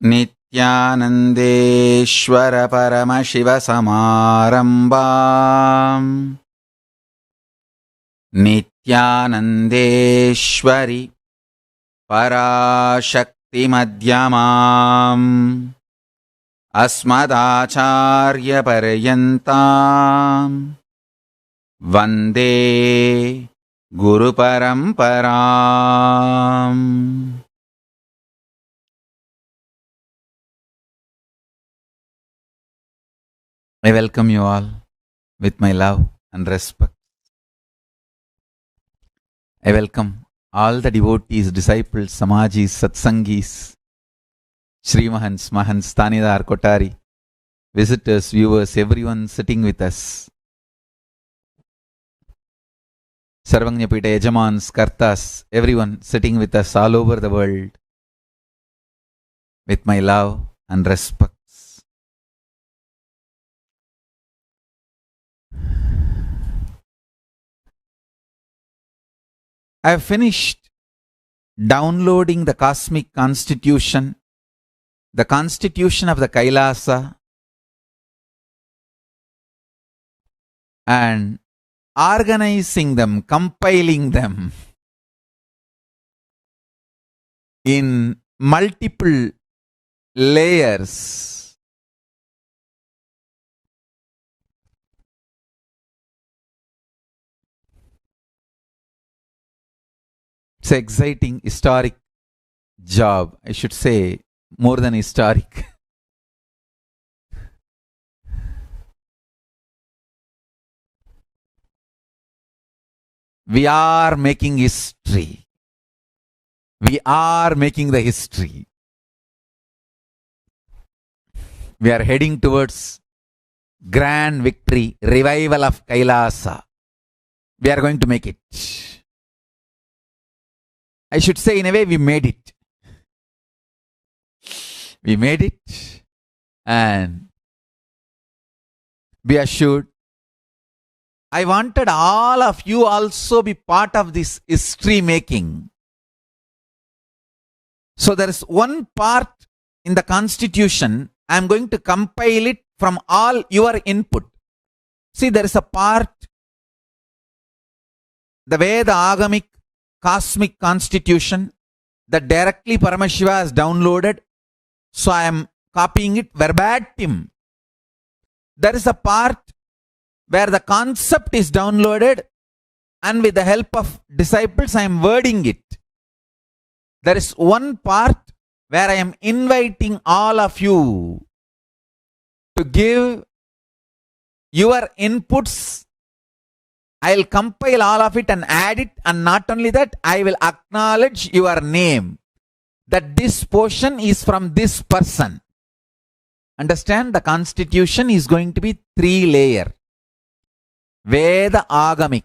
नित्यानन्देश्वर परमशिवसमारम्भाम् नित्यानन्देश्वरि पराशक्तिमध्यमाम् अस्मदाचार्यपर्यन्ताम् वन्दे गुरुपरम्पराम्. I welcome you all with my love and respect. I welcome all the devotees, disciples, samajis, satsangis, Shri Mahants, Mahants, Tanidar, Kotari, visitors, viewers, everyone sitting with us. Sarvanyapita, Yajamans, Kartas, everyone sitting with us all over the world with my love and respect. I have finished downloading the Cosmic Constitution, the Constitution of the Kailasa, and organizing them, compiling them in multiple layers. It's an exciting, historic job. I should say more than historic. We are making history. We are making the history. We are heading towards grand victory, revival of Kailasa. We are going to make it. I should say, in a way, we made it. We made it, and be assured, I wanted all of you also be part of this history making. So there is one part in the Constitution, I am going to compile it from all your input. See, there is a part, the Veda Agamic Cosmic Constitution, that directly Paramashiva has downloaded. So I am copying it verbatim. There is a part where the concept is downloaded, and with the help of disciples I am wording it. There is one part where I am inviting all of you to give your inputs. I will compile all of it and add it, and not only that, I will acknowledge your name, that this portion is from this person. Understand, the Constitution is going to be 3-layer. Veda Agamic,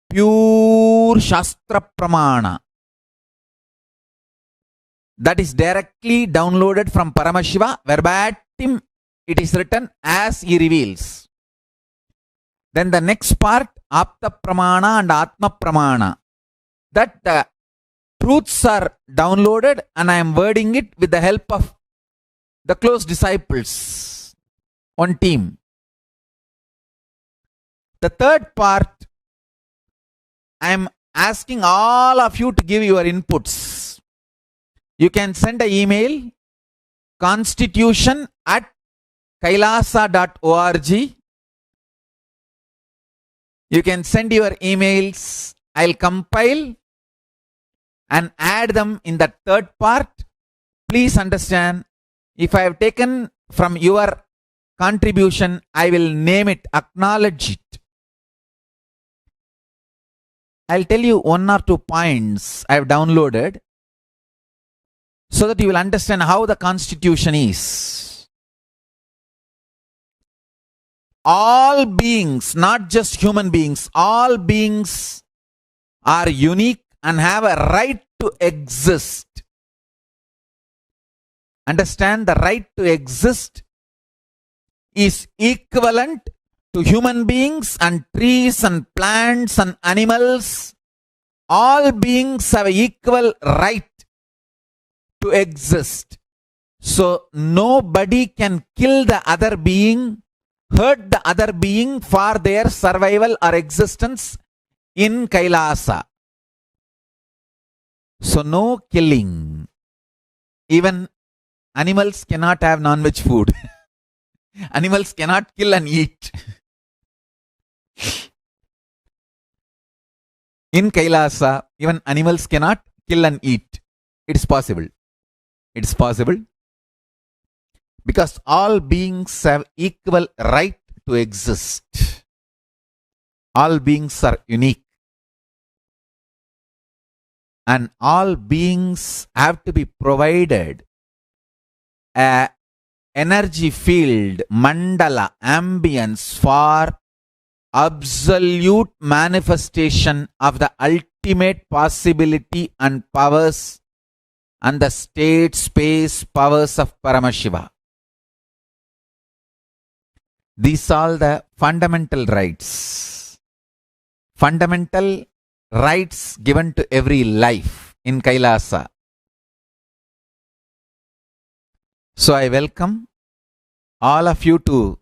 pure Shastra Pramana, that is directly downloaded from Paramashiva, verbatim it is written as he reveals. Then the next part, Apta Pramana and Atma Pramana, that the truths are downloaded, and I am wording it with the help of the close disciples, one team. The third part, I am asking all of you to give your inputs. You can send an email, constitution@kailasa.org. You can send your emails. I'll compile and add them in the third part. Please understand, if I have taken from your contribution, I will name it, acknowledge it. I'll tell you 1 or 2 points I have downloaded so that you will understand how the Constitution is. All beings, not just human beings, all beings are unique and have a right to exist. Understand, the right to exist is equivalent to human beings and trees and plants and animals. All beings have equal right to exist. So nobody can kill the other being, hurt the other being for their survival or existence in Kailasa. So no killing. Even animals cannot have non-veg food. Animals cannot kill and eat. In Kailasa, even animals cannot kill and eat. It is possible. It is possible. Because all beings have equal right to exist. All beings are unique. And all beings have to be provided a energy field, mandala, ambience for absolute manifestation of the ultimate possibility and powers and the state space powers of Paramashiva. These are the fundamental rights. Fundamental rights given to every life in Kailasa. So I welcome all of you to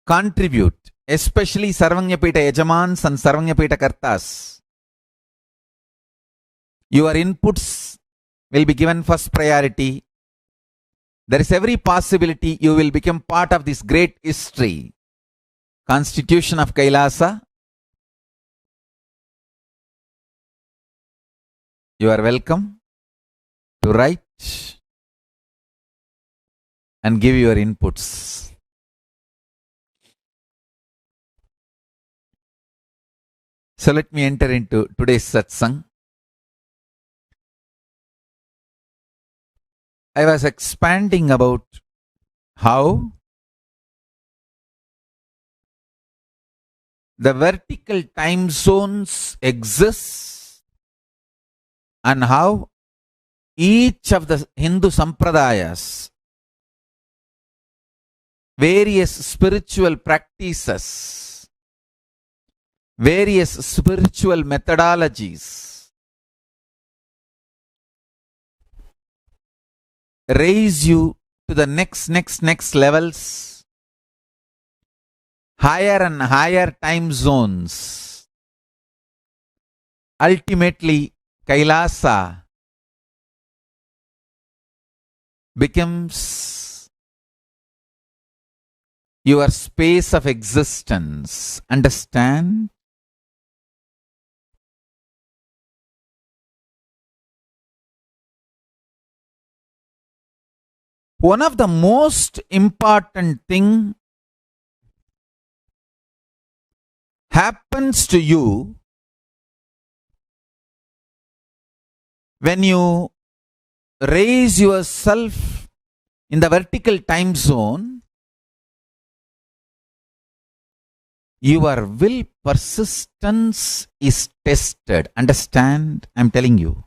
contribute, especially Sarvanyapita Yajamans and Sarvanyapita Kartas. Your inputs will be given first priority. There is every possibility you will become part of this great history. Constitution of Kailasa. You are welcome to write and give your inputs. So let me enter into today's satsang. I was expanding about how the vertical time zones exist and how each of the Hindu sampradayas, various spiritual practices, various spiritual methodologies raise you to the next levels, higher and higher time zones. Ultimately, Kailasa becomes your space of existence. Understand? One of the most important thing happens to you when you raise yourself in the vertical time zone. Your will persistence is tested. Understand? I'm telling you.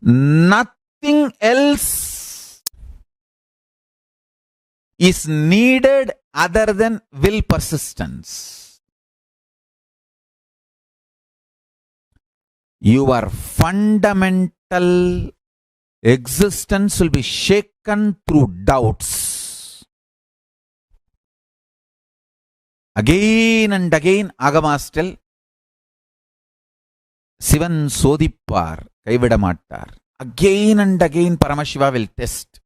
Nothing else is needed other than will persistence. Your fundamental existence will be shaken through doubts. Again and again, Agamas tell, Sivan Sodipar, Kaividamatar. Again and again, Paramashiva will test.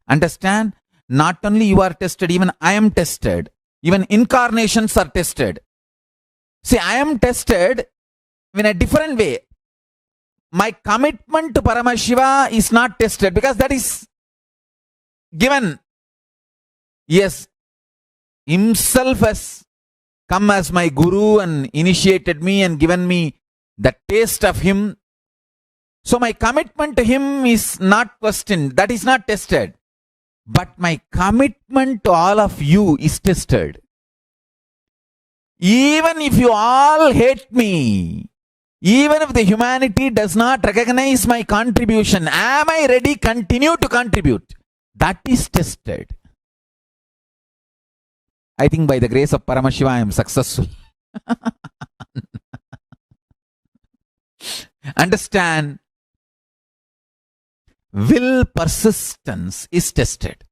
Understand? Not only you are tested, even I am tested. Even incarnations are tested. See, I am tested in a different way. My commitment to Paramashiva is not tested because that is given. Yes, himself has come as my guru and initiated me and given me the taste of him. So my commitment to him is not questioned. That is not tested. But my commitment to all of you is tested. Even if you all hate me, even if the humanity does not recognize my contribution, am I ready to continue to contribute? That is tested. I think by the grace of Paramashiva, I am successful. Understand, will persistence is tested.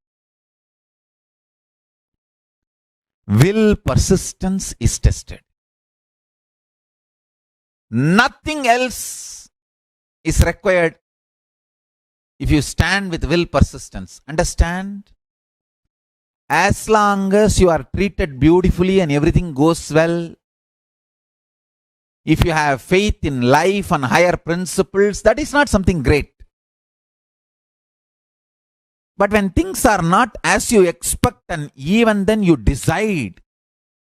Will persistence is tested. Nothing else is required if you stand with will persistence. Understand? As long as you are treated beautifully and everything goes well, if you have faith in life and higher principles, that is not something great. But when things are not as you expect, and even then you decide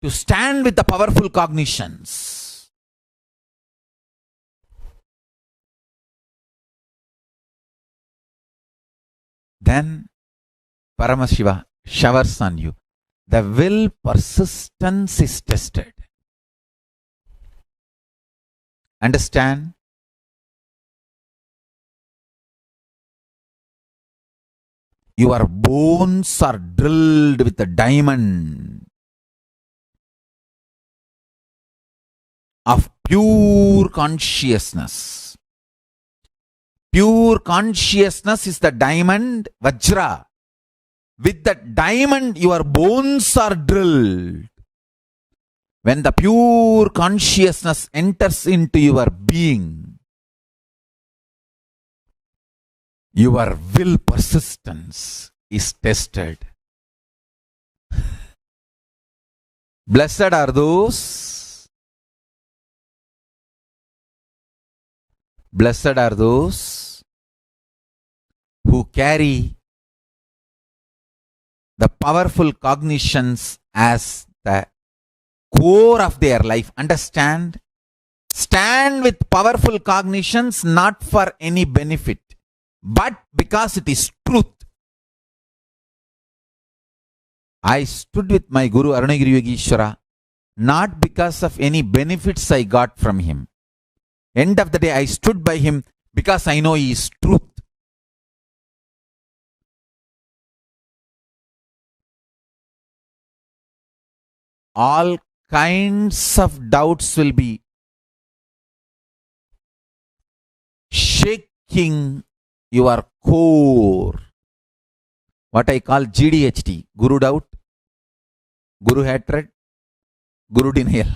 to stand with the powerful cognitions, then Paramashiva showers on you. The will persistence is tested. Understand? Your bones are drilled with a diamond of pure consciousness. Pure consciousness is the diamond, Vajra. With the diamond, your bones are drilled. When the pure consciousness enters into your being, your will persistence is tested. Blessed are those. Blessed are those who carry the powerful cognitions as the core of their life. Understand? Stand with powerful cognitions not for any benefit, but because it is truth. I stood with my Guru Arunagiri Yogeshwara not because of any benefits I got from him. End of the day, I stood by him because I know he is truth. All kinds of doubts will be shaking your core. What I call GDHT, Guru doubt, Guru hatred, Guru denial.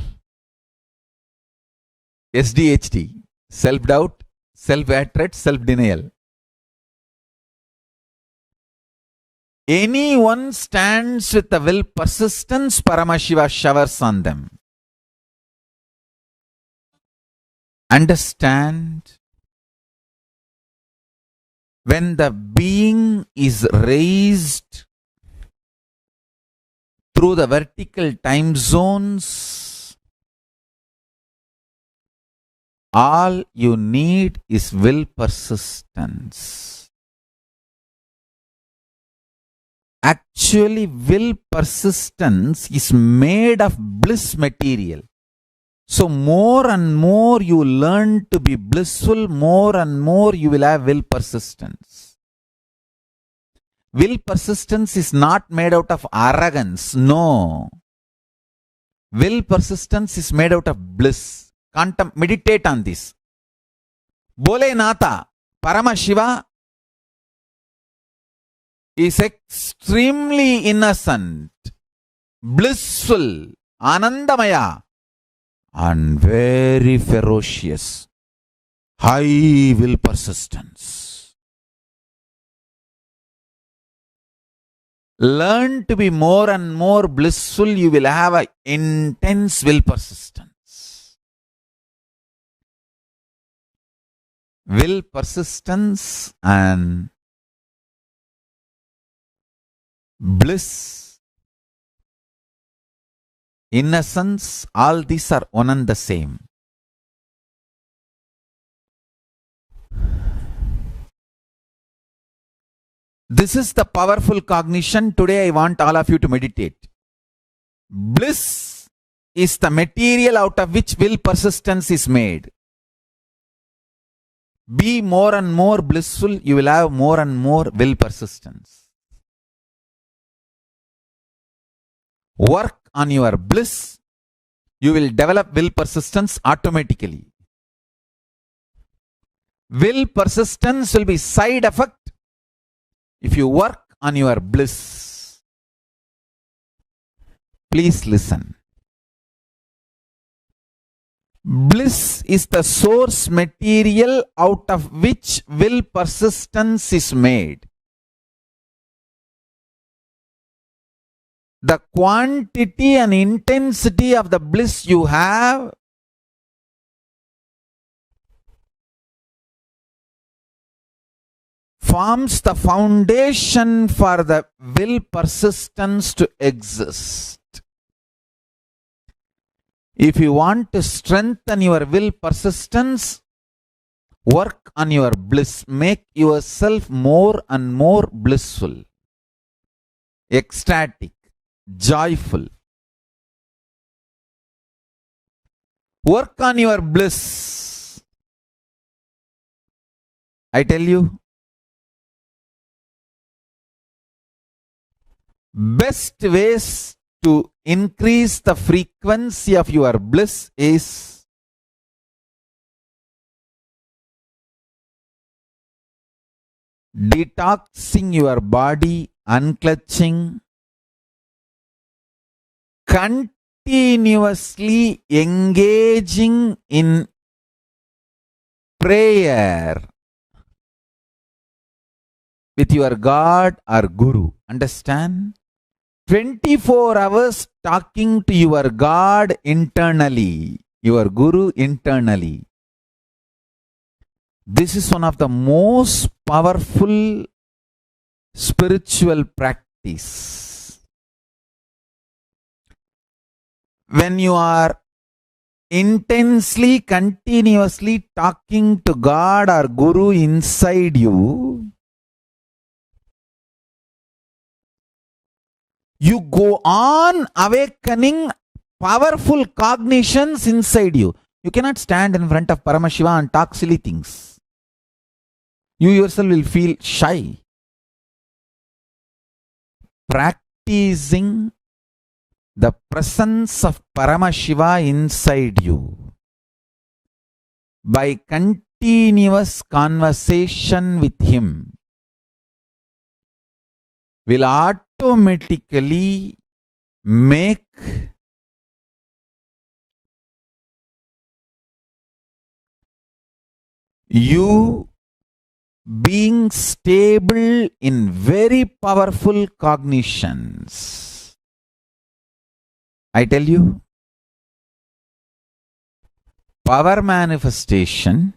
SDHT, self doubt, self hatred, self denial. Anyone stands with the will persistence, Paramashiva showers on them. Understand? When the being is raised through the vertical time zones, all you need is will persistence. Actually, will persistence is made of bliss material. So more and more you learn to be blissful, more and more you will have will persistence. Will persistence is not made out of arrogance. No. Will persistence is made out of bliss. Meditate on this. Bholenatha, Paramashiva, is extremely innocent, blissful, Anandamaya, and very ferocious, high will persistence. Learn to be more and more blissful, you will have an intense will persistence. Will persistence and bliss, innocence, all these are one and the same. This is the powerful cognition. Today I want all of you to meditate. Bliss is the material out of which will persistence is made. Be more and more blissful, you will have more and more will persistence. Work on your bliss, you will develop will persistence automatically. Will persistence will be side effect if you work on your bliss. Please listen. Bliss is the source material out of which will persistence is made. The quantity and intensity of the bliss you have forms the foundation for the will persistence to exist. If you want to strengthen your will persistence, work on your bliss. Make yourself more and more blissful, ecstatic, joyful. Work on your bliss. I tell you, best ways to increase the frequency of your bliss is detoxing your body, unclutching, continuously engaging in prayer with your God or Guru. Understand? 24 hours talking to your God internally, your Guru internally. This is one of the most powerful spiritual practice. When you are intensely, continuously talking to God or Guru inside you, you go on awakening powerful cognitions inside you. You cannot stand in front of Paramashiva and talk silly things. You yourself will feel shy. Practicing the presence of Paramashiva inside you by continuous conversation with Him will automatically make you being stable in very powerful cognitions. I tell you, power manifestation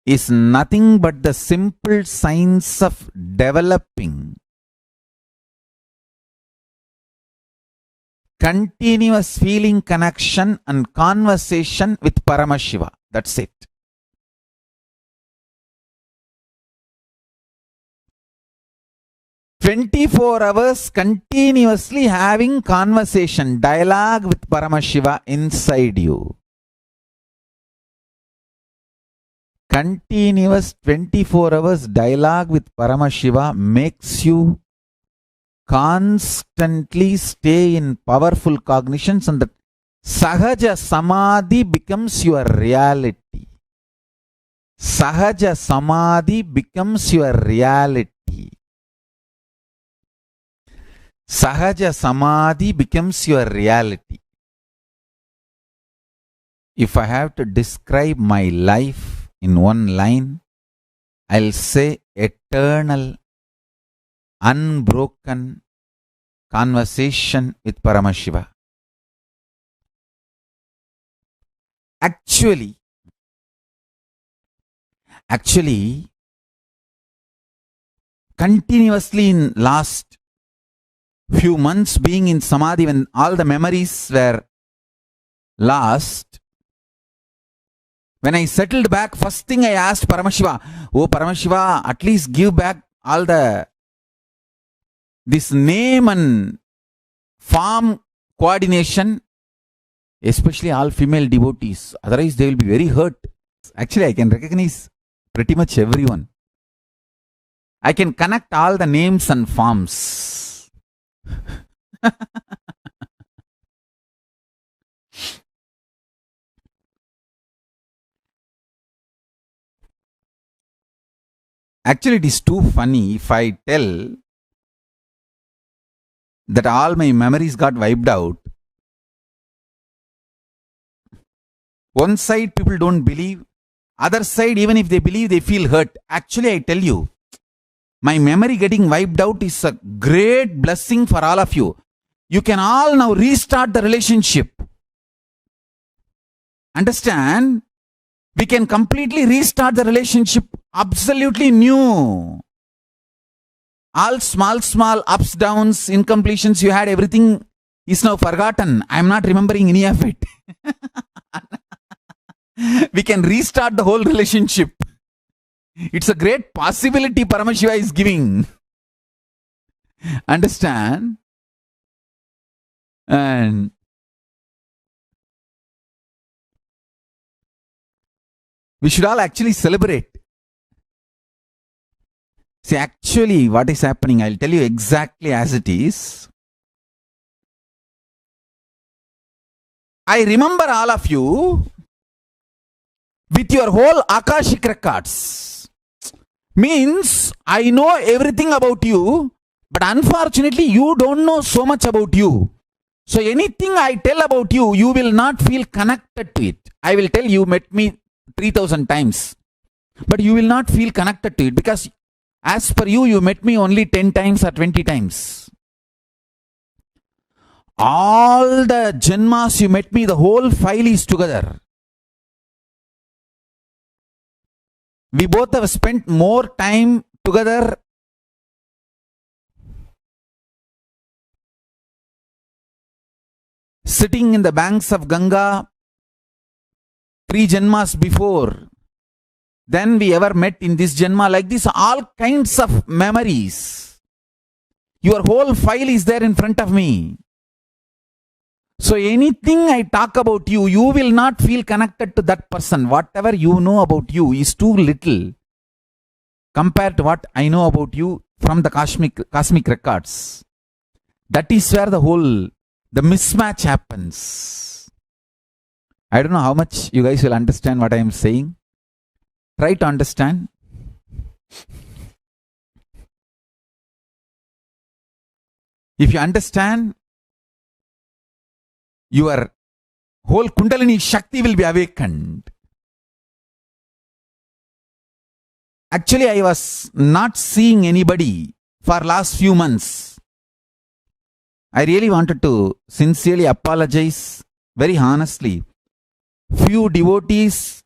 is nothing but the simple science of developing continuous feeling connection and conversation with Paramashiva. That's it. "24 hours continuously having conversation, dialogue with Paramashiva inside you. Continuous 24 hours dialogue with Paramashiva makes you constantly stay in powerful cognitions, and the Sahaja Samadhi becomes your reality. Sahaja Samadhi becomes your reality. Sahaja Samadhi becomes your reality. If I have to describe my life in one line, I'll say eternal, unbroken conversation with Paramashiva. Actually, continuously in last few months being in Samadhi, when all the memories were lost, when I settled back, first thing I asked Paramashiva, "Oh Paramashiva, at least give back all this name and form coordination, especially all female devotees. Otherwise they will be very hurt." Actually, I can recognize pretty much everyone. I can connect all the names and forms. Actually, it is too funny if I tell that all my memories got wiped out. One side people don't believe, other side even if they believe they feel hurt. Actually, I tell you, my memory getting wiped out is a great blessing for all of you. You can all now restart the relationship. Understand? We can completely restart the relationship absolutely new. All small ups, downs, incompletions you had, everything is now forgotten. I am not remembering any of it. We can restart the whole relationship. It's a great possibility Paramashiva is giving. Understand? And we should all actually celebrate. See, actually, what is happening, I'll tell you exactly as it is. I remember all of you with your whole Akashic records. Means, I know everything about you, but unfortunately, you don't know so much about you. So, anything I tell about you, you will not feel connected to it. I will tell you met me 3,000 times, but you will not feel connected to it because as per you, you met me only 10 times or 20 times. All the Janmas you met me, the whole file is together. We both have spent more time together. Sitting in the banks of Ganga 3 Janmas before. Then we ever met in this Janma, like this, all kinds of memories. Your whole file is there in front of me. So anything I talk about you, you will not feel connected to that person. Whatever you know about you is too little compared to what I know about you from the cosmic records. That is where the mismatch happens. I don't know how much you guys will understand what I am saying. Try to understand. If you understand, your whole Kundalini Shakti will be awakened. Actually, I was not seeing anybody for last few months. I really wanted to sincerely apologize, very honestly. Few devotees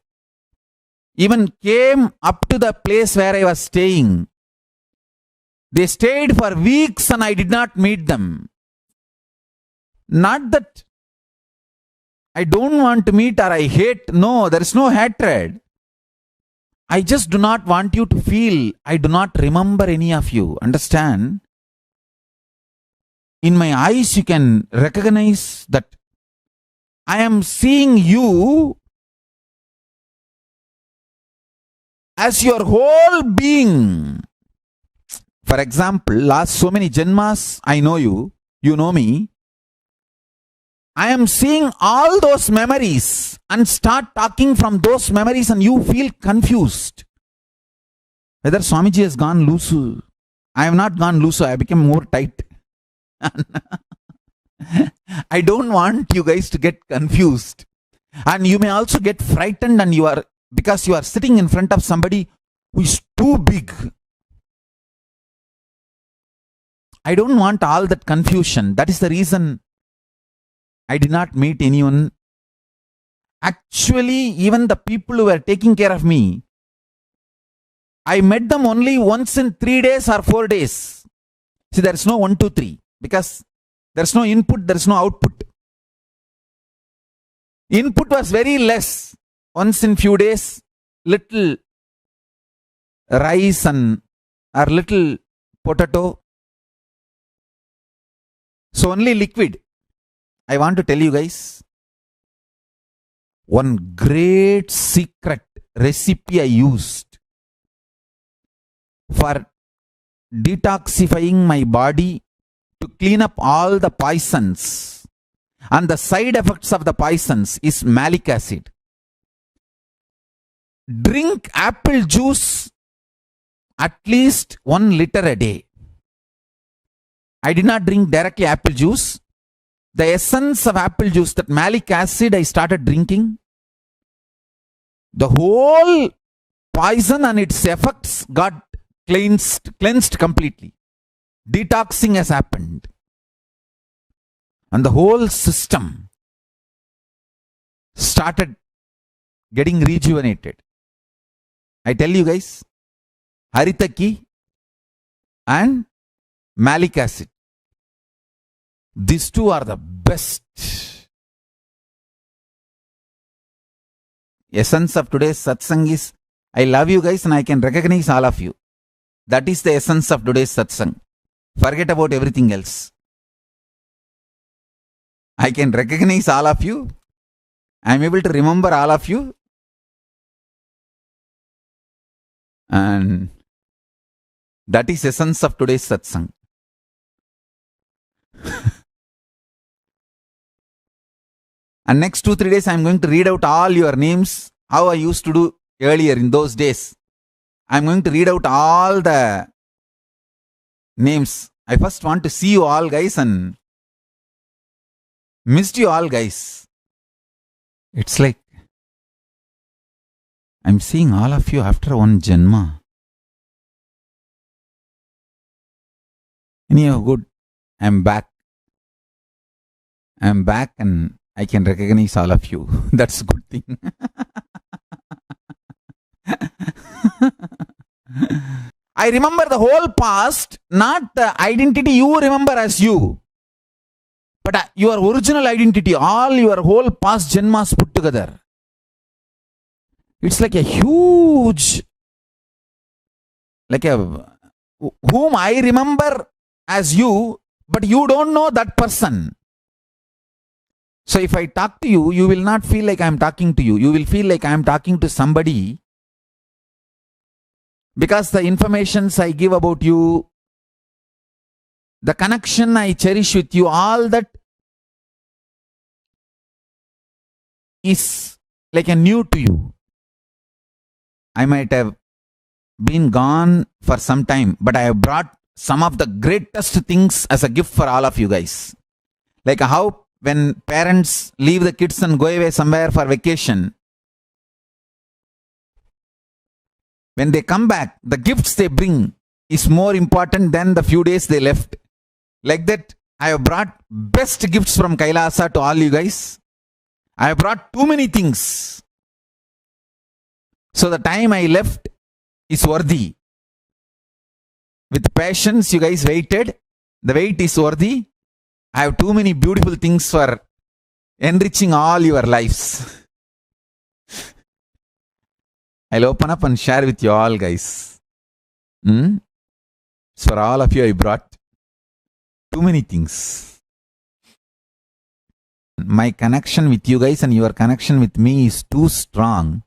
even came up to the place where I was staying. They stayed for weeks and I did not meet them. Not that I don't want to meet or I hate. No, there is no hatred. I just do not want you to feel I do not remember any of you. Understand? In my eyes you can recognize that I am seeing you as your whole being. For example, last so many Janmas, I know you, you know me. I am seeing all those memories and start talking from those memories and you feel confused. Whether Swamiji has gone loose. I have not gone loose, I became more tight. I don't want you guys to get confused. And you may also get frightened and because you are sitting in front of somebody who is too big. I don't want all that confusion. That is the reason I did not meet anyone. Actually, even the people who were taking care of me, I met them only once in 3 days or 4 days. See, there is no 1, 2, 3 because there is no input, there is no output. Input was very less. Once in few days, little rice or little potato. So only liquid. I want to tell you guys one great secret recipe I used for detoxifying my body to clean up all the poisons and the side effects of the poisons is malic acid. Drink apple juice at least 1 liter a day. I did not drink directly apple juice. The essence of apple juice, that malic acid, I started drinking. The whole poison and its effects got cleansed completely. Detoxing has happened. And the whole system started getting rejuvenated. I tell you guys, Haritaki and malic acid, these two are the best. Essence of today's satsang is, I love you guys and I can recognize all of you. That is the essence of today's satsang. Forget about everything else. I can recognize all of you. I am able to remember all of you. And that is essence of today's satsang. And next 2-3 days I am going to read out all your names, how I used to do earlier in those days. I am going to read out all the names. I first want to see you all guys and missed you all guys. It's like I'm seeing all of you after one Janma. Anyhow, good. I'm back. I'm back and I can recognize all of you. That's a good thing. I remember the whole past, not the identity you remember as you, but your original identity, all your whole past Janmas put together. It's like a huge, whom I remember as you, but you don't know that person. So if I talk to you, you will not feel like I am talking to you. You will feel like I am talking to somebody, because the informations I give about you, the connection I cherish with you, all that is like a new to you. I might have been gone for some time, but I have brought some of the greatest things as a gift for all of you guys. Like how when parents leave the kids and go away somewhere for vacation, when they come back, the gifts they bring is more important than the few days they left. Like that, I have brought best gifts from Kailasa to all you guys. I have brought too many things. So the time I left is worthy. With patience, you guys waited. The wait is worthy. I have too many beautiful things for enriching all your lives. I'll open up and share with you all, guys. So for all of you, I brought too many things. My connection with you guys and your connection with me is too strong.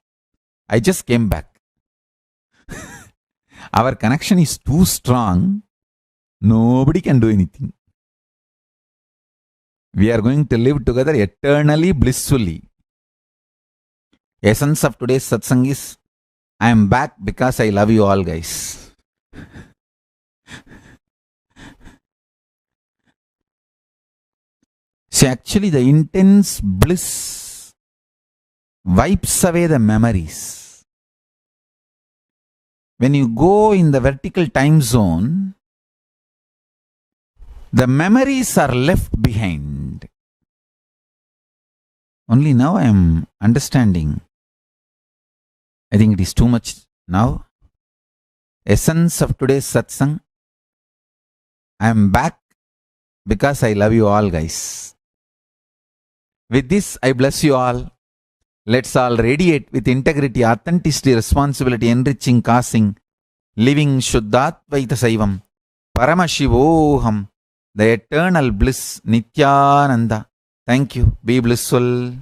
I just came back. Our connection is too strong. Nobody can do anything. We are going to live together eternally, blissfully. Essence of today's satsang is, I am back because I love you all, guys. See, actually the intense bliss wipes away the memories. When you go in the vertical time zone, the memories are left behind. Only now I am understanding. I think it is too much now. Essence of today's satsang. I am back because I love you all, guys. With this, I bless you all. Let's all radiate with integrity, authenticity, responsibility, enriching, causing, living Shuddhatvaita Saivam, Paramashivoham, the eternal bliss, Nityananda. Thank you. Be blissful.